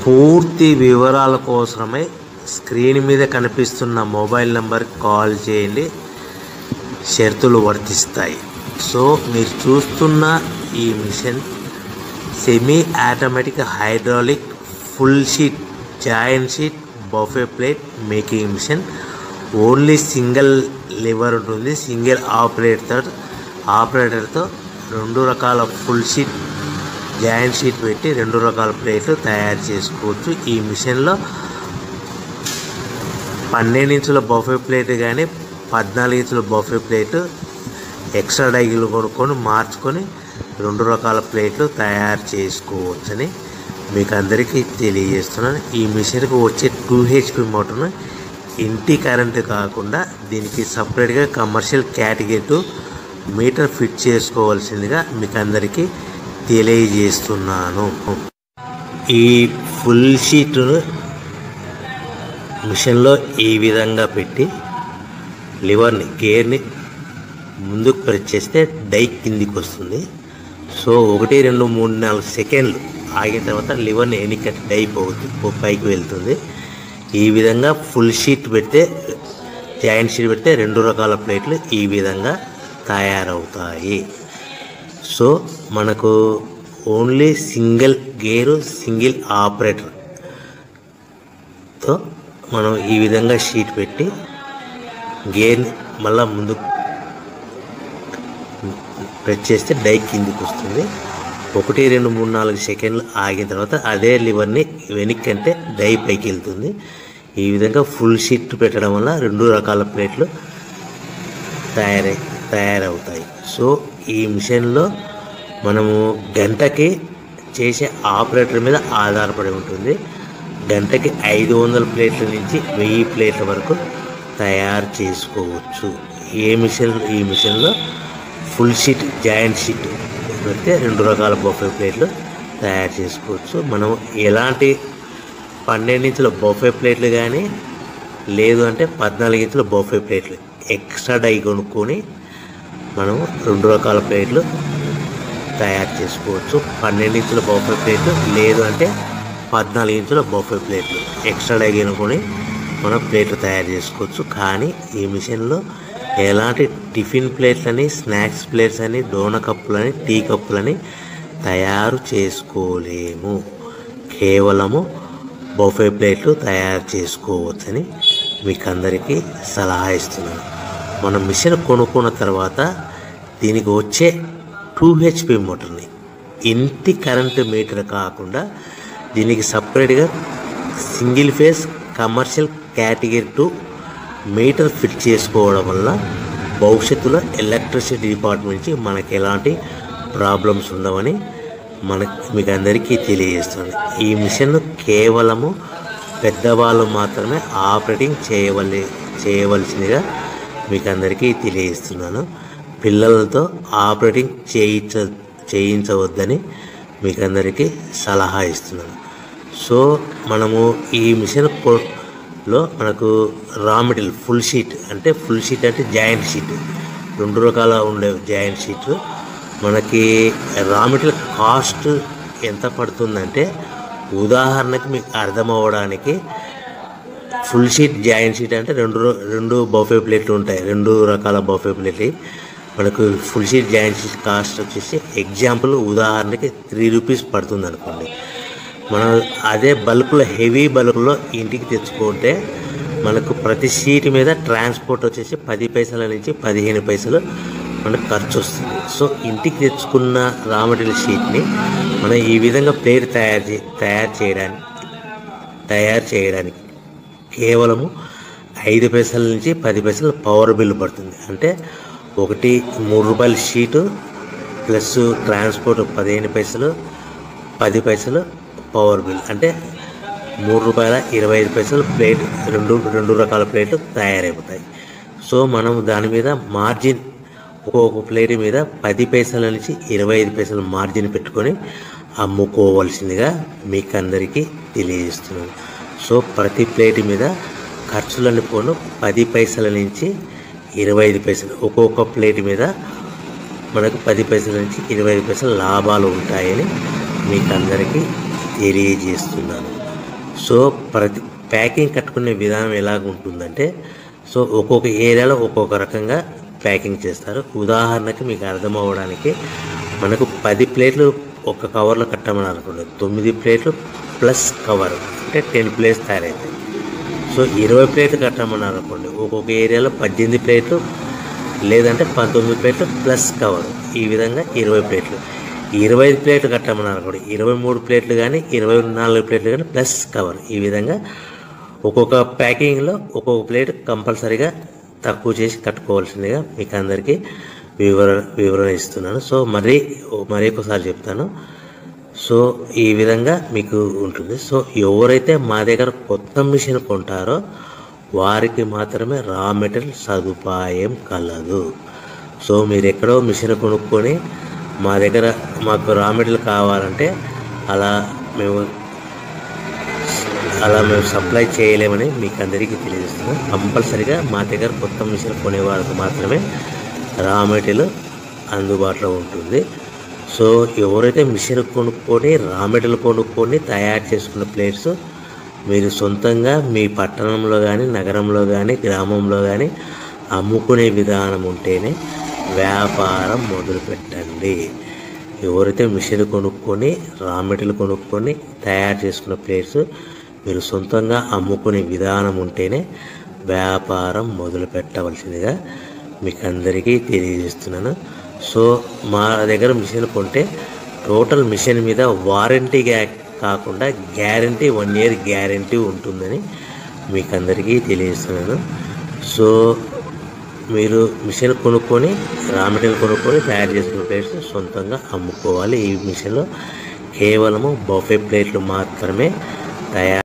పూర్తి వివరాల కోసమై స్క్రీన్ మీద కనిపిస్తున్న మొబైల్ నంబర్కి కాల్ చేయండి. షరతులు వర్తిస్తాయి. సో మీరు చూస్తున్న ఈ machine semi automatic hydraulic full sheet joint sheet buffet plate making machine. Only single lever ఉంటుంది. సింగిల్ ఆపరేటర్తో 2 రకాల ఫుల్ షీట్ జాయింట్ షీట్ పెట్టి 2 రకాల ప్లేట్లు తయారు చేసుకోవచ్చు. ఈ మిషన్లో 12 ఇంచుల బఫే ప్లేట్ కానీ 14 ఇంచుల బఫే ప్లేటు ఎక్స్ట్రా డైలు కొనుక్కొని మార్చుకొని 2 రకాల ప్లేట్లు తయారు చేసుకోవచ్చని మీకు అందరికీ తెలియజేస్తున్నాను. ఈ మిషన్కి వచ్చే 2 HP మోటార్ను ఇంటి కరెంటు కాకుండా దీనికి సపరేట్గా కమర్షియల్ కేటగిరీ 2 మీటర్ ఫిట్ చేసుకోవాల్సిందిగా మీకు అందరికీ తెలియజేస్తున్నాను. ఈ ఫుల్ షీట్ను మిషన్లో ఈ విధంగా పెట్టి లివర్ని గేర్ని ముందుకు ప్రెస్ చేస్తే డై కిందికి వస్తుంది. సో 1 2 3 4 సెకండ్లు ఆగిన తర్వాత లివర్ని ఎన్నికట్టి డై పైకి వెళ్తుంది. ఈ విధంగా ఫుల్ షీట్ పెడితే జాయింట్ షీట్ పెడితే 2 రకాల ప్లేట్లు ఈ విధంగా తయారవుతాయి. సో మనకు ఓన్లీ సింగిల్ గేరు సింగిల్ ఆపరేటర్తో మనం ఈ విధంగా షీట్ పెట్టి గేర్ని మళ్ళీ ముందుకు ప్రెస్ చేస్తే డై కిందికి వస్తుంది. 1 2 3 4 సెకండ్లు ఆగిన తర్వాత అదే లివర్ని వెనక్కి అంటే డై పైకి వెళ్తుంది. ఈ విధంగా ఫుల్ షీట్ పెట్టడం వల్ల 2 రకాల ప్లేట్లు తయారవుతాయి. సో ఈ మిషన్లో మనము గంటకి చేసే ఆపరేటర్ మీద ఆధారపడి ఉంటుంది. గంటకి 500 ప్లేట్ల నుంచి 1000 ప్లేట్ల వరకు తయారు చేసుకోవచ్చు. ఈ మిషన్లో ఫుల్ షీట్ జాయింట్ షీట్ పెడితే 2 రకాల బఫే ప్లేట్లు తయారు చేసుకోవచ్చు. మనం ఎలాంటి 12 ఇంచుల బఫే ప్లేట్లు కానీ లేదు అంటే 14 ఇంచుల బఫే ప్లేట్లు ఎక్స్ట్రా డై కొనుక్కొని మనం 2 రకాల ప్లేట్లు తయారు చేసుకోవచ్చు. 12 ఇంచుల బఫే ప్లేట్లు లేదు అంటే 14 ఇంచుల బఫే ప్లేట్లు ఎక్స్ట్రా డై కొనుక్కొని మనం ప్లేట్లు తయారు చేసుకోవచ్చు. కానీ ఈ మిషన్లో ఎలాంటి టిఫిన్ ప్లేట్లని స్నాక్స్ ప్లేట్స్ అని డోనా కప్పులని టీ కప్పులని తయారు చేసుకోలేము. కేవలము బఫే ప్లేట్లు తయారు చేసుకోవచ్చని మీకు అందరికీ సలహా ఇస్తున్నాను. మనం మిషన్ కొనుక్కున్న తర్వాత దీనికి వచ్చే 2 HP మోటార్ని ఇంటి కరెంటు మీటర్ కాకుండా దీనికి సపరేట్గా single phase commercial category 2 metre fit చేసుకోవడం వల్ల భవిష్యత్తులో ఎలక్ట్రిసిటీ డిపార్ట్మెంట్ నుంచి మనకి ఎలాంటి ప్రాబ్లమ్స్ ఉండవని మీకు అందరికీ తెలియజేస్తుంది. ఈ మిషన్ కేవలము పెద్దవాళ్ళు మాత్రమే ఆపరేటింగ్ చేయవలసిందిగా మీకు అందరికీ తెలియజేస్తున్నాను. పిల్లలతో ఆపరేటింగ్ చేయించవద్దని మీకు అందరికీ సలహా ఇస్తున్నాను. సో మనము ఈ మిషన్లో మనకు రా మెటీరియల్ ఫుల్ షీట్ అంటే జాయింట్ షీట్ 2 రకాల ఉండే జాయింట్ షీట్ మనకి రా మెటీరియల్ కాస్ట్ ఎంత పడుతుందంటే ఉదాహరణకి మీకు అర్థమవ్వడానికి ఫుల్ షీట్ జాయింట్ షీట్ అంటే 2 బఫే ప్లేట్లు ఉంటాయి. 2 రకాల బఫే ప్లేట్లు మనకు full sheet joint sheet cost వచ్చేసి ఎగ్జాంపుల్ ఉదాహరణకి 3 రూపీస్ పడుతుంది అనుకోండి. మనం అదే బల్క్లో హెవీ బల్క్లో ఇంటికి తెచ్చుకుంటే మనకు ప్రతి షీట్ మీద ట్రాన్స్పోర్ట్ వచ్చేసి 10 పైసల నుంచి 15 పైసలు మనకు ఖర్చు వస్తుంది. సో ఇంటికి తెచ్చుకున్న రా మెటీరియల్ షీట్ని మనం ఈ విధంగా ప్లేట్ తయారు చేయడానికి కేవలము 5 పైసల నుంచి 10 పైసలు పవర్ బిల్లు పడుతుంది. అంటే 3 రూపాయల షీటు ప్లస్ ట్రాన్స్పోర్ట్ 15 పైసలు 10 పైసలు పవర్ బిల్ అంటే 3 రూపాయల 25 పైసలు ప్లేట్ 2 రకాల ప్లేట్లు తయారైపోతాయి. సో మనం దాని మీద మార్జిన్ ఒక్కొక్క ప్లేట్ మీద 10 పైసల నుంచి 25 పైసలు మార్జిన్ పెట్టుకొని అమ్ముకోవాల్సిందిగా మీకు అందరికీ తెలియజేస్తున్నాను. సో ప్రతి ప్లేట్ మీద ఖర్చులను పోను 10 పైసల నుంచి 25 పైసలు ఒక్కొక్క ప్లేట్ మీద మనకు 10 పైసల నుంచి 25 పైసలు లాభాలు ఉంటాయని మీకు అందరికీ తెలియజేస్తున్నాను. సో ప్రతి ప్యాకింగ్ కట్టుకునే విధానం ఎలాగ ఉంటుందంటే, సో ఒక్కొక్క ఏరియాలో ఒక్కొక్క రకంగా ప్యాకింగ్ చేస్తారు. ఉదాహరణకి మీకు అర్థం అవ్వడానికి, మనకు 10 ప్లేట్లు ఒక కవర్లో కట్టమని అనుకోండి, 9 ప్లేట్లు ప్లస్ కవర్ అంటే 10 ప్లేట్స్ తయారవుతాయి. సో 20 ప్లేట్లు కట్టమన్నారు అనుకోండి, ఒక్కొక్క ఏరియాలో 18 ప్లేట్లు లేదంటే 19 ప్లేట్లు ప్లస్ కవర్, ఈ విధంగా 20 ప్లేట్లు. 25 ప్లేట్లు కట్టమన్నారు అనుకోండి, 23 ప్లేట్లు కానీ 24 ప్లేట్లు కానీ ప్లస్ కవర్, ఈ విధంగా ఒక్కొక్క ప్యాకింగ్లో ఒక్కొక్క ప్లేట్ కంపల్సరీగా తక్కువ చేసి కట్టుకోవాల్సిందిగా మీకు అందరికీ వివరణ ఇస్తున్నాను. సో మరి ఒకసారి చెప్తాను. సో ఈ విధంగా మీకు ఉంటుంది. సో ఎవరైతే మా దగ్గర కొత్త మిషన్ కొంటారో వారికి మాత్రమే రా మెటీరియల్ సదుపాయం కలదు. సో మీరు ఎక్కడో మిషన్ కొనుక్కొని మా దగ్గర మాకు రా మెటీరియల్ కావాలంటే అలా మేము సప్లై చేయలేమని మీకు అందరికీ తెలియజేస్తున్నాం. కంపల్సరిగా మా దగ్గర కొత్త మిషన్ కొనేవారికి మాత్రమే రా మెటీరియల్ అందుబాటులో ఉంటుంది. సో ఎవరైతే మిషన్ కొనుక్కొని రా మెటీరియల్ కొనుక్కొని తయారు చేసుకున్న ప్లేట్స్ మీరు సొంతంగా మీ పట్టణంలో కానీ నగరంలో కానీ గ్రామంలో కానీ అమ్ముకునే విధానం ఉంటేనే వ్యాపారం మొదలుపెట్టండి. ఎవరైతే మిషన్ కొనుక్కొని రా మెటీరియల్ కొనుక్కొని తయారు చేసుకున్న ప్లేట్స్ మీరు సొంతంగా అమ్ముకునే విధానం ఉంటేనే వ్యాపారం మొదలు పెట్టవలసిందిగా మీకు అందరికీ తెలియజేస్తున్నాను. సో మా దగ్గర మిషన్ కొంటే టోటల్ మిషన్ మీద వారంటీ కాకుండా గ్యారంటీ 1 year గ్యారంటీ ఉంటుందని మీకు అందరికీ తెలియజేస్తున్నాను. సో మీరు మిషన్ కొనుక్కొని రా మెటీరియల్ కొనుక్కొని తయారు చేసుకున్న ప్లేట్స్ సొంతంగా అమ్ముకోవాలి. ఈ మిషన్లో కేవలము బఫే ప్లేట్లు మాత్రమే తయారు